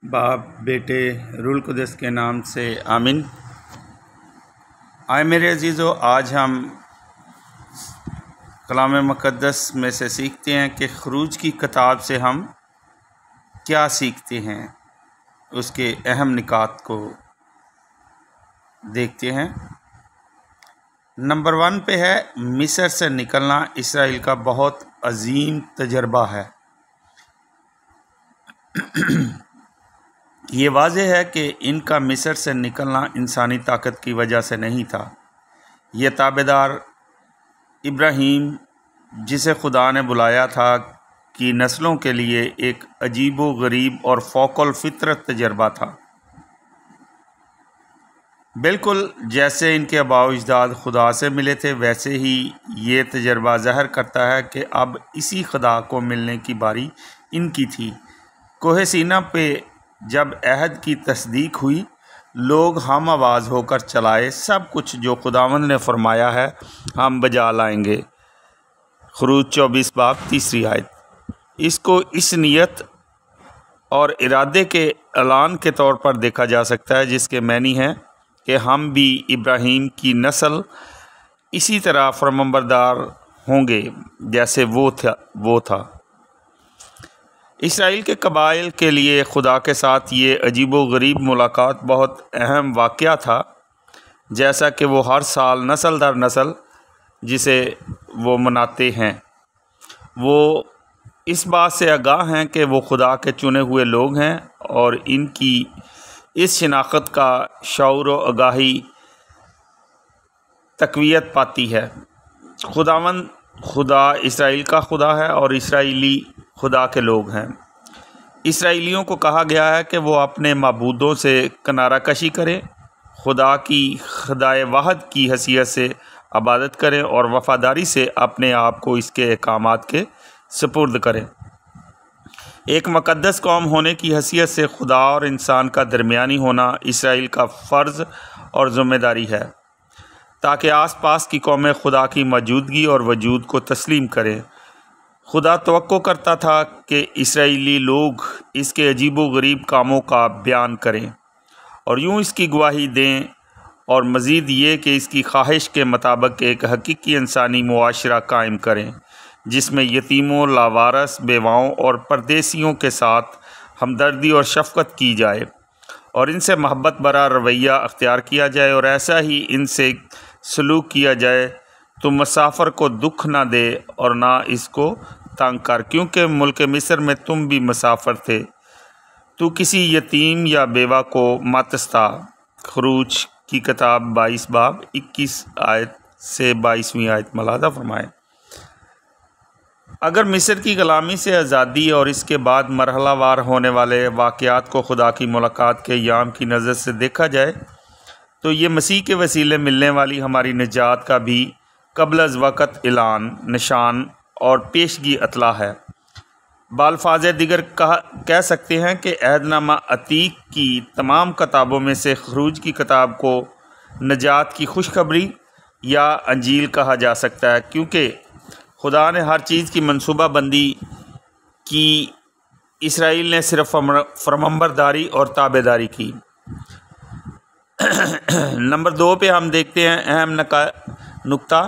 باپ بیٹے روح القدس کے نام سے آمین۔ آئے میرے عزیزو، آج ہم کلام مقدس میں سے سیکھتے ہیں کہ خروج کی کتاب سے ہم کیا سیکھتے ہیں، اس کے اہم نکات کو دیکھتے ہیں۔ نمبر 1 پہ ہے مصر سے نکلنا اسرائیل کا بہت عظیم تجربہ ہے۔ یہ واضح ہے کہ ان کا مصر سے نکلنا انسانی طاقت کی وجہ سے نہیں تھا۔ یہ تابعدار ابراہیم، جسے خدا نے بلایا تھا، کی نسلوں کے لیے ایک عجیب و غریب اور فوق الفطرت تجربہ تھا۔ بالکل جیسے ان کے آباء و اجداد خدا سے ملے تھے، ویسے ہی یہ تجربہ ظاہر کرتا ہے کہ اب اسی خدا کو ملنے کی باری ان کی تھی۔ کوہ سینا پہ جب عہد کی تصدیق ہوئی، لوگ ہم آواز ہو کر چلائے، سب کچھ جو خداوند نے فرمایا ہے ہم بجا لائیں گے۔ خروج 24 باب 3 آیت۔ اس کو اس نیت اور ارادے کے اعلان کے طور پر دیکھا جا سکتا ہے، جس کے معنی ہے کہ ہم بھی ابراہیم کی نسل اسی طرح فرمانبردار ہوں گے جیسے وہ تھا۔ اسرائیل کے قبائل کے لیے خدا کے ساتھ یہ عجیب و غریب ملاقات بہت اہم واقعہ تھا، جیسا کہ وہ ہر سال نسل در نسل جسے وہ مناتے ہیں۔ وہ اس بات سے آگاہ ہیں کہ وہ خدا کے چنے ہوئے لوگ ہیں، اور ان کی اس شناخت کا شعور و آگاہی تقویت پاتی ہے۔ خدا اسرائیل کا خدا ہے اور اسرائیلی خدا کے لوگ ہیں۔ اسرائیلیوں کو کہا گیا ہے کہ وہ اپنے معبودوں سے کنارہ کشی کریں، خدا کی خدائے واحد کی حیثیت سے عبادت کریں اور وفاداری سے اپنے آپ کو اس کے احکامات کے سپرد کریں۔ ایک مقدس قوم ہونے کی حیثیت سے خدا اور انسان کا درمیانی ہونا اسرائیل کا فرض اور ذمہ داری ہے، تاکہ آس پاس کی قومیں خدا کی موجودگی اور وجود کو تسلیم کریں۔ خدا توقع کرتا تھا کہ اسرائیلی لوگ اس کے عجیب و غریب کاموں کا بیان کریں اور یوں اس کی گواہی دیں، اور مزید یہ کہ اس کی خواہش کے مطابق ایک حقیقی انسانی معاشرہ قائم کریں، جس میں یتیموں، لاوارث بیواؤں اور پردیسیوں کے ساتھ ہمدردی اور شفقت کی جائے، اور ان سے محبت بھرا رویہ اختیار کیا جائے، اور ایسا ہی ان سے سلوک کیا جائے تو مسافر کو دکھ نہ دے اور نہ اس کو تنگ کر، کیونکہ ملک مصر میں تم بھی مسافر تھے۔ تو کسی یتیم یا بیوہ کو مت ستا۔ خروج کی کتاب 22 باب 21 آیت سے 22ویں آیت ملاحظہ فرمائے۔ اگر مصر کی غلامی سے آزادی اور اس کے بعد مرحلہ وار ہونے والے واقعات کو خدا کی ملاقات کے ایام کی نظر سے دیکھا جائے، تو یہ مسیح کے وسیلے ملنے والی ہماری نجات کا بھی قبل از وقت اعلان، نشان اور پیشگی اطلاع ہے۔ بالفاظ دیگر کہہ سکتے ہیں کہ عہد نامہ عتیق کی تمام کتابوں میں سے خروج کی کتاب کو نجات کی خوشخبری یا انجیل کہا جا سکتا ہے، کیونکہ خدا نے ہر چیز کی منصوبہ بندی کی، اسرائیل نے صرف فرمانبرداری اور تابعداری کی۔ نمبر 2 پہ ہم دیکھتے ہیں اہم نکتہ،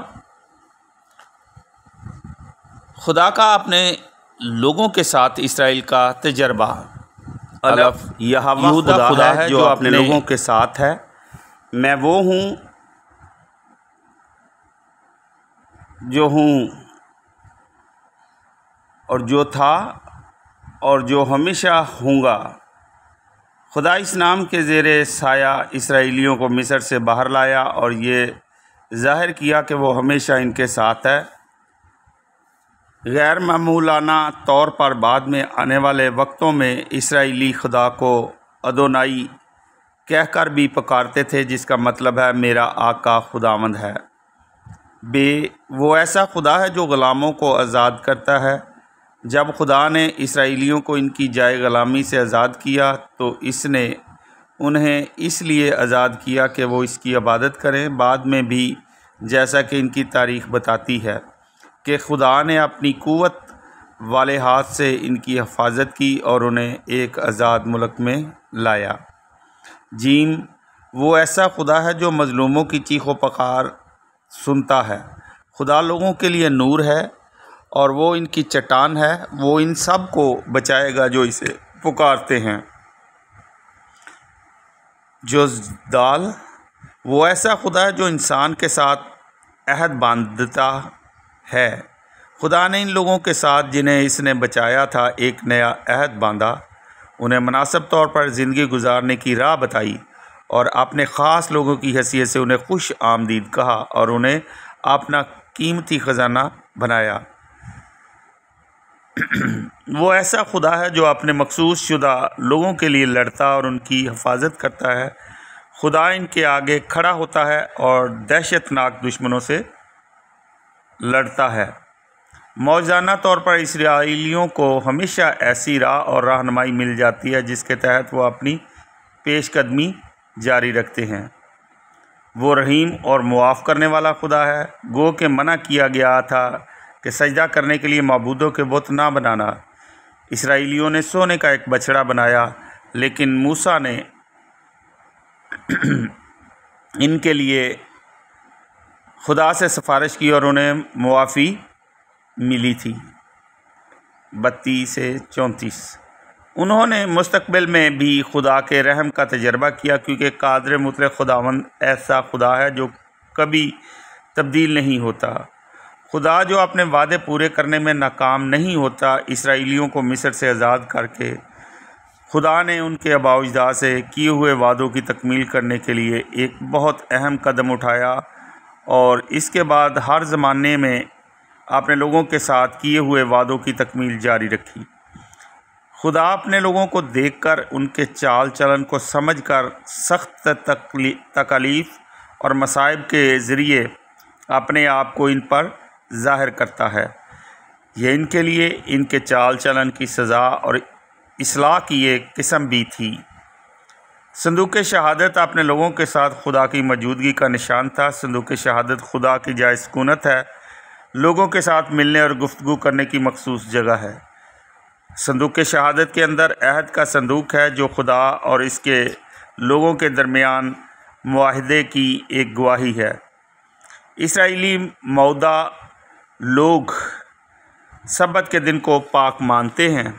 خدا کا اپنے لوگوں کے ساتھ اسرائیل کا تجربہ۔ الف، یہوہ خدا ہے جو اپنے لوگوں کے ساتھ ہے۔ میں وہ ہوں جو ہوں اور جو تھا اور جو ہمیشہ ہوں گا۔ خدا اس نام کے زیر سایہ اسرائیلیوں کو مصر سے باہر لایا اور یہ ظاہر کیا کہ وہ ہمیشہ ان کے ساتھ ہے۔ غیر معمولانہ طور پر بعد میں آنے والے وقتوں میں اسرائیلی خدا کو ادونائی کہہ کر بھی پکارتے تھے، جس کا مطلب ہے میرا آقا خداوند ہے۔ وہ ایسا خدا ہے جو غلاموں کو آزاد کرتا ہے۔ جب خدا نے اسرائیلیوں کو ان کی جائے غلامی سے آزاد کیا تو اس نے انہیں اس لیے آزاد کیا کہ وہ اس کی عبادت کریں۔ بعد میں بھی، جیسا کہ ان کی تاریخ بتاتی ہے، کہ خدا نے اپنی قوت والے ہاتھ سے ان کی حفاظت کی اور انہیں ایک آزاد ملک میں لایا۔ جیم، وہ ایسا خدا ہے جو مظلوموں کی چیخ و پکار سنتا ہے۔ خدا لوگوں کے لیے نور ہے اور وہ ان کی چٹان ہے، وہ ان سب کو بچائے گا جو اسے پکارتے ہیں۔ جوزدال، وہ ایسا خدا ہے جو انسان کے ساتھ عہد باندھتا ہے۔ خدا نے ان لوگوں کے ساتھ جنہیں اس نے بچایا تھا ایک نیا عہد باندھا، انہیں مناسب طور پر زندگی گزارنے کی راہ بتائی اور اپنے خاص لوگوں کی حیثیت سے انہیں خوش آمدید کہا اور انہیں اپنا قیمتی خزانہ بنایا۔ وہ ایسا خدا ہے جو اپنے مخصوص شدہ لوگوں کے لیے لڑتا اور ان کی حفاظت کرتا ہے۔ خدا ان کے آگے کھڑا ہوتا ہے اور دہشت ناک دشمنوں سے لڑتا ہے۔ موجزانہ طور پر اسرائیلیوں کو ہمیشہ ایسی راہ اور رہنمائی مل جاتی ہے جس کے تحت وہ اپنی پیش قدمی جاری رکھتے ہیں۔ وہ رحیم اور معاف کرنے والا خدا ہے۔ گو کہ منع کیا گیا تھا کہ سجدہ کرنے کے لیے معبودوں کے بت نہ بنانا۔ اسرائیلیوں نے سونے کا ایک بچڑا بنایا، لیکن موسیٰ نے ان کے لیے خدا سے سفارش کی اور انہیں معافی ملی تھی۔ 32 سے 34۔ انہوں نے مستقبل میں بھی خدا کے رحم کا تجربہ کیا، کیونکہ قادر مطلق خداوند ایسا خدا ہے جو کبھی تبدیل نہیں ہوتا۔ خدا جو اپنے وعدے پورے کرنے میں ناکام نہیں ہوتا، اسرائیلیوں کو مصر سے آزاد کر کے خدا نے ان کے آباء و اجداد سے کیے ہوئے وعدوں کی تکمیل کرنے کے لیے ایک بہت اہم قدم اٹھایا اور اس کے بعد ہر زمانے میں اپنے لوگوں کے ساتھ کیے ہوئے وعدوں کی تکمیل جاری رکھی۔ خدا اپنے لوگوں کو دیکھ کر، ان کے چال چلن کو سمجھ کر سخت تکالیف اور مصائب کے ذریعے اپنے آپ کو ان پر ظاہر کرتا ہے۔ یہ ان کے لیے ان کے چال چلن کی سزا اور اصلاح کی ایک قسم بھی تھی۔ صندوق شہادت اپنے لوگوں کے ساتھ خدا کی موجودگی کا نشان تھا۔ صندوق شہادت خدا کی جائے سکونت ہے، لوگوں کے ساتھ ملنے اور گفتگو کرنے کی مخصوص جگہ ہے۔ صندوق شہادت کے اندر عہد کا صندوق ہے جو خدا اور اس کے لوگوں کے درمیان معاہدے کی ایک گواہی ہے۔ اسرائیلی موعودہ لوگ سبت کے دن کو پاک مانتے ہیں۔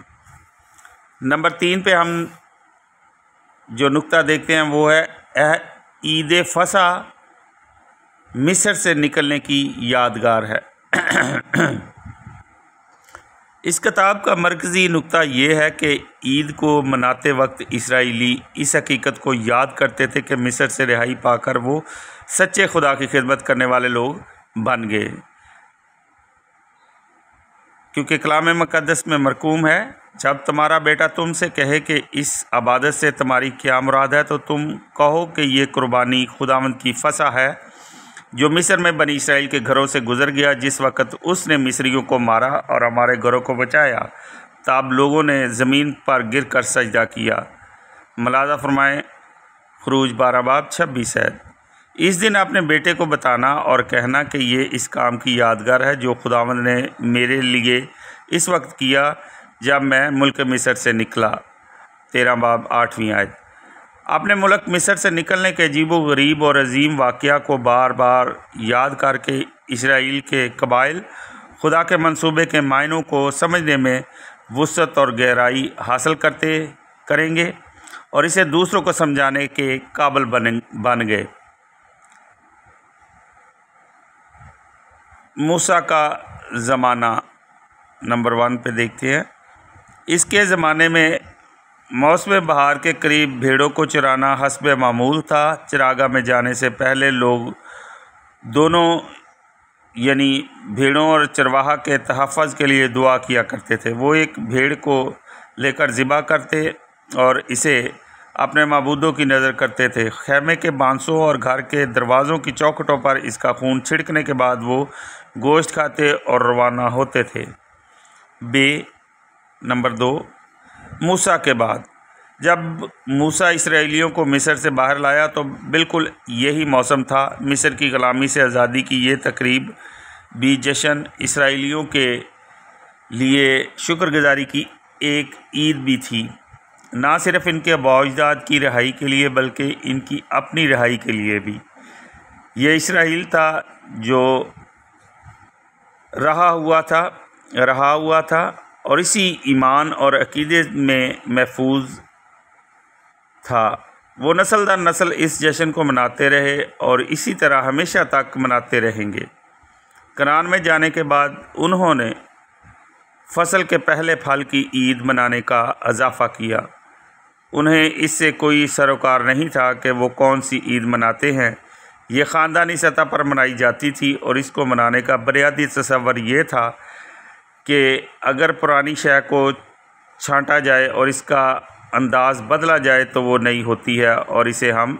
نمبر 3 پہ ہم جو نقطہ دیکھتے ہیں وہ ہے عید فصح مصر سے نکلنے کی یادگار ہے۔ اس کتاب کا مرکزی نقطہ یہ ہے کہ عید کو مناتے وقت اسرائیلی اس حقیقت کو یاد کرتے تھے کہ مصر سے رہائی پا کر وہ سچے خدا کی خدمت کرنے والے لوگ بن گئے، کیونکہ کلام مقدس میں مرقوم ہے، جب تمہارا بیٹا تم سے کہے کہ اس عبادت سے تمہاری کیا مراد ہے تو تم کہو کہ یہ قربانی خداوند کی فصح ہے جو مصر میں بنی اسرائیل کے گھروں سے گزر گیا جس وقت اس نے مصریوں کو مارا اور ہمارے گھروں کو بچایا۔ تب لوگوں نے زمین پر گر کر سجدہ کیا۔ ملاحظہ فرمائیں خروج 12:26 ہے۔ اس دن اپنے بیٹے کو بتانا اور کہنا کہ یہ اس کام کی یادگار ہے جو خداوند نے میرے لیے اس وقت کیا جب میں ملک مصر سے نکلا۔ 13:8 آیت۔ اپنے ملک مصر سے نکلنے کے عجیب و غریب اور عظیم واقعہ کو بار بار یاد کر کے اسرائیل کے قبائل خدا کے منصوبے کے معنوں کو سمجھنے میں وسعت اور گہرائی حاصل کریں گے اور اسے دوسروں کو سمجھانے کے قابل بن گئے۔ موسیٰ کا زمانہ نمبر 1 پہ دیکھتے ہیں۔ اس کے زمانے میں موسم بہار کے قریب بھیڑوں کو چرانا حسب معمول تھا۔ چراگاہ میں جانے سے پہلے لوگ دونوں یعنی بھیڑوں اور چرواہا کے تحفظ کے لیے دعا کیا کرتے تھے۔ وہ ایک بھیڑ کو لے کر ذبح کرتے اور اسے اپنے معبودوں کی نظر کرتے تھے۔ خیمے کے بانسوں اور گھر کے دروازوں کی چوکھٹوں پر اس کا خون چھڑکنے کے بعد وہ گوشت کھاتے اور روانہ ہوتے تھے۔ نمبر 2 موسیٰ کے بعد جب موسیٰ اسرائیلیوں کو مصر سے باہر لایا تو بالکل یہی موسم تھا۔ مصر کی غلامی سے آزادی کی یہ تقریب بھی جشن اسرائیلیوں کے لیے شکر گزاری کی ایک عید بھی تھی، نہ صرف ان کے آباء و اجداد کی رہائی کے لیے بلکہ ان کی اپنی رہائی کے لیے بھی۔ یہ اسرائیل تھا جو رہا ہوا تھا اور اسی ایمان اور عقیدے میں محفوظ تھا۔ وہ نسل در نسل اس جشن کو مناتے رہے اور اسی طرح ہمیشہ تک مناتے رہیں گے۔ کنعان میں جانے کے بعد انہوں نے فصل کے پہلے پھل کی عید منانے کا اضافہ کیا۔ انہیں اس سے کوئی سروکار نہیں تھا کہ وہ کون سی عید مناتے ہیں، یہ خاندانی سطح پر منائی جاتی تھی، اور اس کو منانے کا بنیادی تصور یہ تھا کہ اگر پرانی شے کو چھانٹا جائے اور اس کا انداز بدلا جائے تو وہ نئی ہوتی ہے اور اسے ہم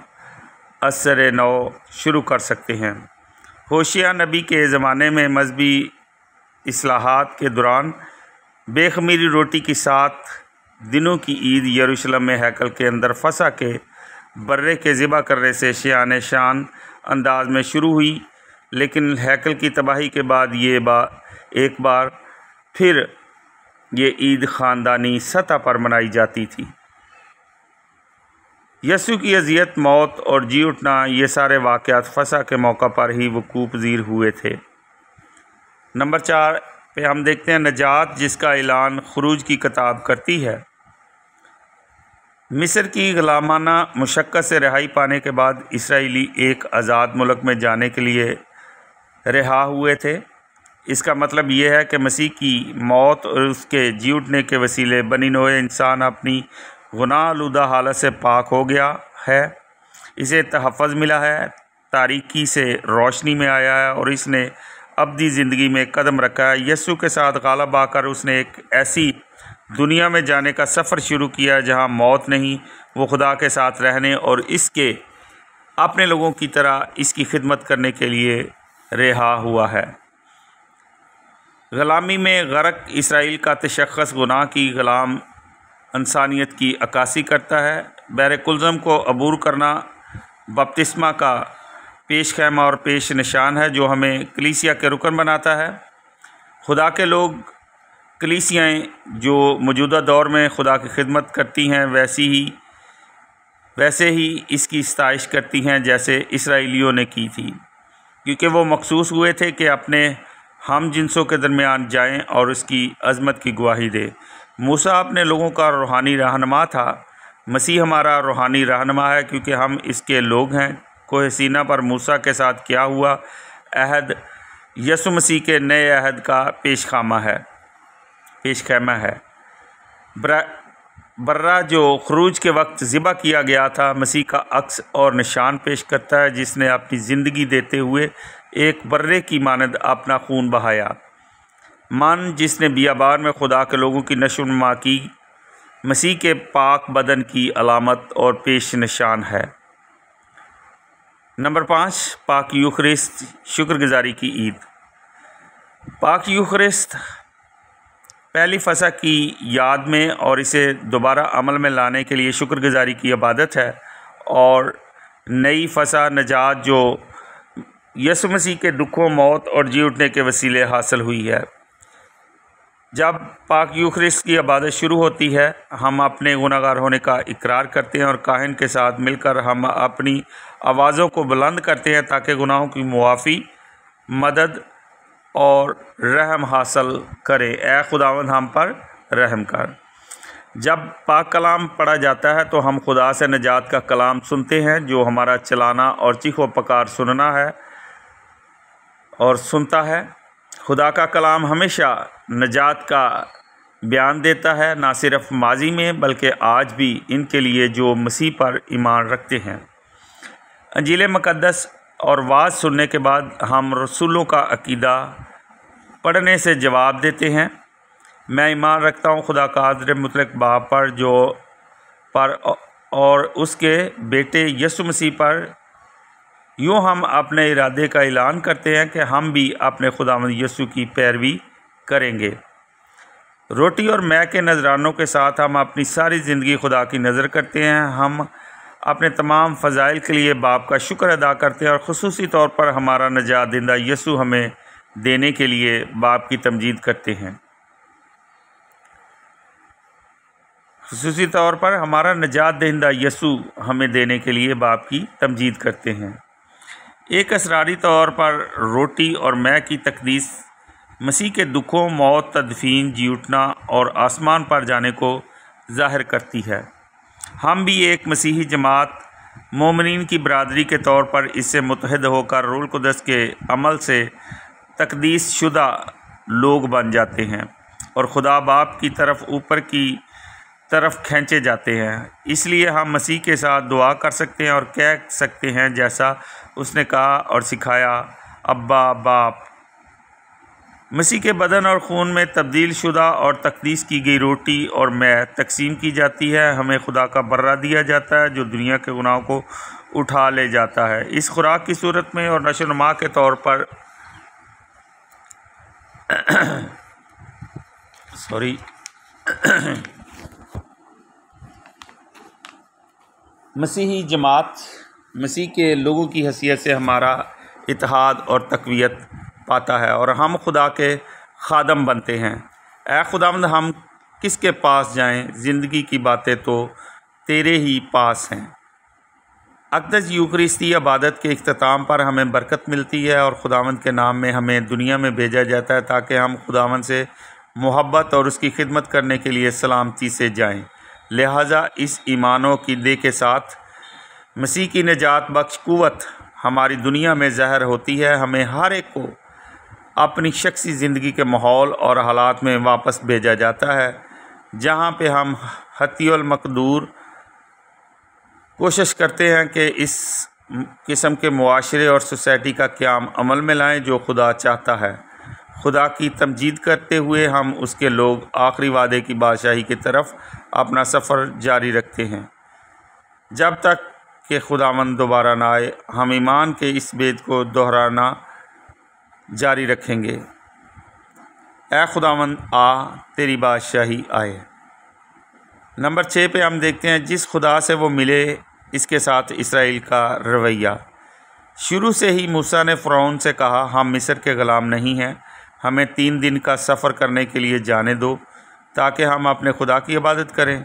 ازسر نو شروع کر سکتے ہیں۔ ہوشیہ نبی کے زمانے میں مذہبی اصلاحات کے دوران بے خمیری روٹی کی 7 دنوں کی عید یروشلم میں ہیکل کے اندر فصح کے برے کے ذبح کرنے سے شان انداز میں شروع ہوئی، لیکن ہیکل کی تباہی کے بعد ایک بار پھر یہ عید خاندانی سطح پر منائی جاتی تھی۔ یسوع کی اذیت، موت اور جی اٹھنا، یہ سارے واقعات فصح کے موقع پر ہی وقوع پذیر ہوئے تھے۔ نمبر 4 پہ ہم دیکھتے ہیں نجات جس کا اعلان خروج کی کتاب کرتی ہے۔ مصر کی غلامانہ مشقت سے رہائی پانے کے بعد اسرائیلی ایک آزاد ملک میں جانے کے لیے رہا ہوئے تھے۔ اس کا مطلب یہ ہے کہ مسیح کی موت اور اس کے جی اٹھنے کے وسیلے بنی نوع انسان اپنی گناہ آلودہ حالت سے پاک ہو گیا ہے، اسے تحفظ ملا ہے، تاریکی سے روشنی میں آیا ہے اور اس نے ابدی زندگی میں قدم رکھا ہے۔ یسوع کے ساتھ غالب آ کر اس نے ایک ایسی دنیا میں جانے کا سفر شروع کیا جہاں موت نہیں، وہ خدا کے ساتھ رہنے اور اس کے اپنے لوگوں کی طرح اس کی خدمت کرنے کے لیے رہا ہوا ہے۔ غلامی میں غرق اسرائیل کا تشخص گناہ کی غلام انسانیت کی عکاسی کرتا ہے۔ بحر کلزم کو عبور کرنا بپتسمہ کا پیش خیمہ اور پیش نشان ہے جو ہمیں کلیسیا کے رکن بناتا ہے۔ خدا کے لوگ، کلیسیائیں جو موجودہ دور میں خدا کی خدمت کرتی ہیں ویسے ہی اس کی ستائش کرتی ہیں جیسے اسرائیلیوں نے کی تھی، کیونکہ وہ مخصوص ہوئے تھے کہ اپنے ہم جنسوں کے درمیان جائیں اور اس کی عظمت کی گواہی دیں۔ موسیٰ اپنے لوگوں کا روحانی رہنما تھا، مسیح ہمارا روحانی رہنما ہے کیونکہ ہم اس کے لوگ ہیں۔ کوہ سینا پر موسیٰ کے ساتھ کیا ہوا عہد یسوع مسیح کے نئے عہد کا پیش خیمہ ہے۔ برہ جو خروج کے وقت ذبح کیا گیا تھا مسیح کا عکس اور نشان پیش کرتا ہے، جس نے اپنی زندگی دیتے ہوئے ایک برے کی مانند اپنا خون بہایا۔ جس نے بیابان میں خدا کے لوگوں کی نشو و نما کی، مسیح کے پاک بدن کی علامت اور پیش نشان ہے۔ نمبر 5 پاک یوخرسٹ شکر گزاری کی عید۔ پاک یوخرسٹ پہلی فصح کی یاد میں اور اسے دوبارہ عمل میں لانے کے لیے شکر گزاری کی عبادت ہے، اور نئی فصح نجات جو یسوع مسیح کے دکھوں، موت اور جی اٹھنے کے وسیلے حاصل ہوئی ہے۔ جب پاک یوخرسٹ کی عبادت شروع ہوتی ہے، ہم اپنے گناہ گار ہونے کا اقرار کرتے ہیں اور کاہن کے ساتھ مل کر ہم اپنی آوازوں کو بلند کرتے ہیں تاکہ گناہوں کی معافی، مدد اور رحم حاصل کریں۔ اے خداوند ہم پر رحم کر۔ جب پاک کلام پڑھا جاتا ہے تو ہم خدا سے نجات کا کلام سنتے ہیں جو ہمارا چلانا اور چیخ و پکار سننا ہے اور سنتا ہے۔ خدا کا کلام ہمیشہ نجات کا بیان دیتا ہے، نہ صرف ماضی میں بلکہ آج بھی ان کے لیے جو مسیح پر ایمان رکھتے ہیں۔ انجیل مقدس اور وعظ سننے کے بعد ہم رسولوں کا عقیدہ پڑھنے سے جواب دیتے ہیں۔ میں ایمان رکھتا ہوں خدا قادر مطلق باپ پر اور اس کے بیٹے یسوع مسیح پر۔ یوں ہم اپنے ارادے کا اعلان کرتے ہیں کہ ہم بھی اپنے خداوند یسوع کی پیروی کریں گے۔ روٹی اور مے کے نذرانوں کے ساتھ ہم اپنی ساری زندگی خدا کی نظر کرتے ہیں۔ ہم اپنے تمام فضائل کے لیے باپ کا شکر ادا کرتے ہیں اور خصوصی طور پر ہمارا نجات دہندہ یسوع ہمیں دینے کے لیے باپ کی تمجید کرتے ہیں۔ خصوصی طور پر ہمارا نجات دہندہ یسوع ہمیں دینے کے لیے باپ کی تمجید کرتے ہیں۔ ایک اسراری طور پر روٹی اور مے کی تقدیس مسیح کے دکھوں، موت، تدفین، جی اٹھنا اور آسمان پر جانے کو ظاہر کرتی ہے۔ ہم بھی ایک مسیحی جماعت مومنین کی برادری کے طور پر اس سے متحد ہو کر روح القدس کے عمل سے تقدیس شدہ لوگ بن جاتے ہیں اور خدا باپ کی طرف اوپر کی طرف کھینچے جاتے ہیں۔ اس لیے ہم مسیح کے ساتھ دعا کر سکتے ہیں اور کہہ سکتے ہیں جیسا اس نے کہا اور سکھایا، ابا باپ۔ مسیح کے بدن اور خون میں تبدیل شدہ اور تقدیس کی گئی روٹی اور مے تقسیم کی جاتی ہے۔ ہمیں خدا کا برہ دیا جاتا ہے جو دنیا کے گناہوں کو اٹھا لے جاتا ہے۔ اس خوراک کی صورت میں اور نشو و نما کے طور پر مسیحی جماعت مسیح کے لوگوں کی حیثیت سے ہمارا اتحاد اور تقویت پاتا ہے اور ہم خدا کے خادم بنتے ہیں۔ اے خداوند، ہم کس کے پاس جائیں؟ زندگی کی باتیں تو تیرے ہی پاس ہیں۔ اقدس یوکرستی عبادت کے اختتام پر ہمیں برکت ملتی ہے اور خداوند کے نام میں ہمیں دنیا میں بھیجا جاتا ہے تاکہ ہم خداوند سے محبت اور اس کی خدمت کرنے کے لیے سلامتی سے جائیں۔ لہٰذا اس ایمان و عقیدے کے ساتھ مسیح کی نجات بخش قوت ہماری دنیا میں ظاہر ہوتی ہے، ہمیں ہر ایک کو اپنی شخصی زندگی کے ماحول اور حالات میں واپس بھیجا جاتا ہے جہاں پہ ہم حتی المقدور کوشش کرتے ہیں کہ اس قسم کے معاشرے اور سوسائٹی کا قیام عمل میں لائیں جو خدا چاہتا ہے۔ خدا کی تمجید کرتے ہوئے ہم اس کے لوگ آخری وعدے کی بادشاہی کی طرف اپنا سفر جاری رکھتے ہیں جب تک کہ خداوند دوبارہ نہ آئے۔ ہم ایمان کے اس بیت کو دہرانا جاری رکھیں گے، اے خداوند آ، تیری بادشاہی آئے۔ نمبر 6 پہ ہم دیکھتے ہیں جس خدا سے وہ ملے اس کے ساتھ اسرائیل کا رویہ۔ شروع سے ہی موسیٰ نے فرعون سے کہا، ہم مصر کے غلام نہیں ہیں، ہمیں 3 دن کا سفر کرنے کے لیے جانے دو تاکہ ہم اپنے خدا کی عبادت کریں۔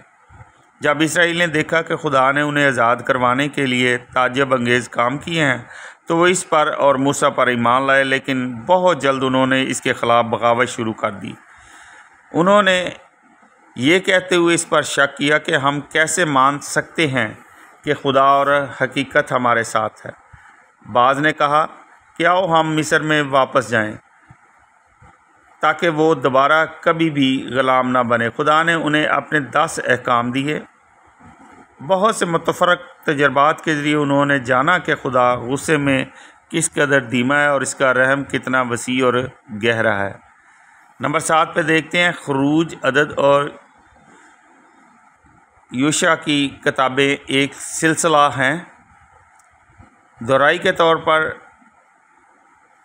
جب اسرائیل نے دیکھا کہ خدا نے انہیں آزاد کروانے کے لیے تعجب انگیز کام کیے ہیں تو وہ اس پر اور موسیٰ پر ایمان لائے، لیکن بہت جلد انہوں نے اس کے خلاف بغاوت شروع کر دی۔ انہوں نے یہ کہتے ہوئے اس پر شک کیا کہ ہم کیسے مان سکتے ہیں کہ خدا اور حقیقت ہمارے ساتھ ہے۔ بعض نے کہا کہ آؤ ہم مصر میں واپس جائیں تاکہ وہ دوبارہ کبھی بھی غلام نہ بنے۔ خدا نے انہیں اپنے 10 احکام دیے۔ بہت سے متفرق تجربات کے ذریعے انہوں نے جانا کہ خدا غصے میں کس قدر دھیما ہے اور اس کا رحم کتنا وسیع اور گہرا ہے۔ نمبر 7 پہ دیکھتے ہیں خروج، عدد اور یوشع کی کتابیں ایک سلسلہ ہیں۔ دہرائی کے طور پر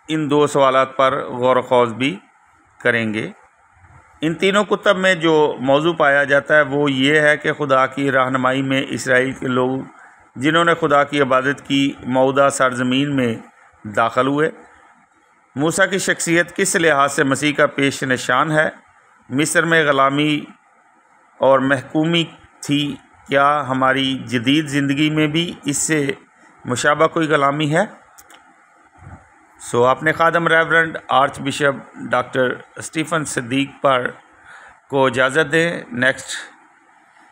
ان 2 سوالات پر غور و خوض بھی کریں گے۔ ان تینوں کتب میں جو موضوع پایا جاتا ہے وہ یہ ہے کہ خدا کی رہنمائی میں اسرائیل کے لوگ جنہوں نے خدا کی عبادت کی موعودہ سرزمین میں داخل ہوئے۔ موسیٰ کی شخصیت کس لحاظ سے مسیح کا پیش نشان ہے؟ مصر میں غلامی اور محکومی تھی، کیا ہماری جدید زندگی میں بھی اس سے مشابہ کوئی غلامی ہے؟ اپنے خادم reverend archbishop doctor Stephen Siddique کو اجازت دیں۔ نیکسٹ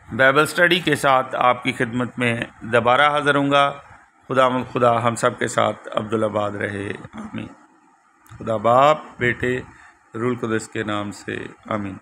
بائبل اسٹڈی کے ساتھ آپ کی خدمت میں دوبارہ حاضر ہوں گا۔ خدا ہم سب کے ساتھ عبدالآباد رہے، آمین۔ خدا باپ، بیٹے، روح القدس کے نام سے آمین۔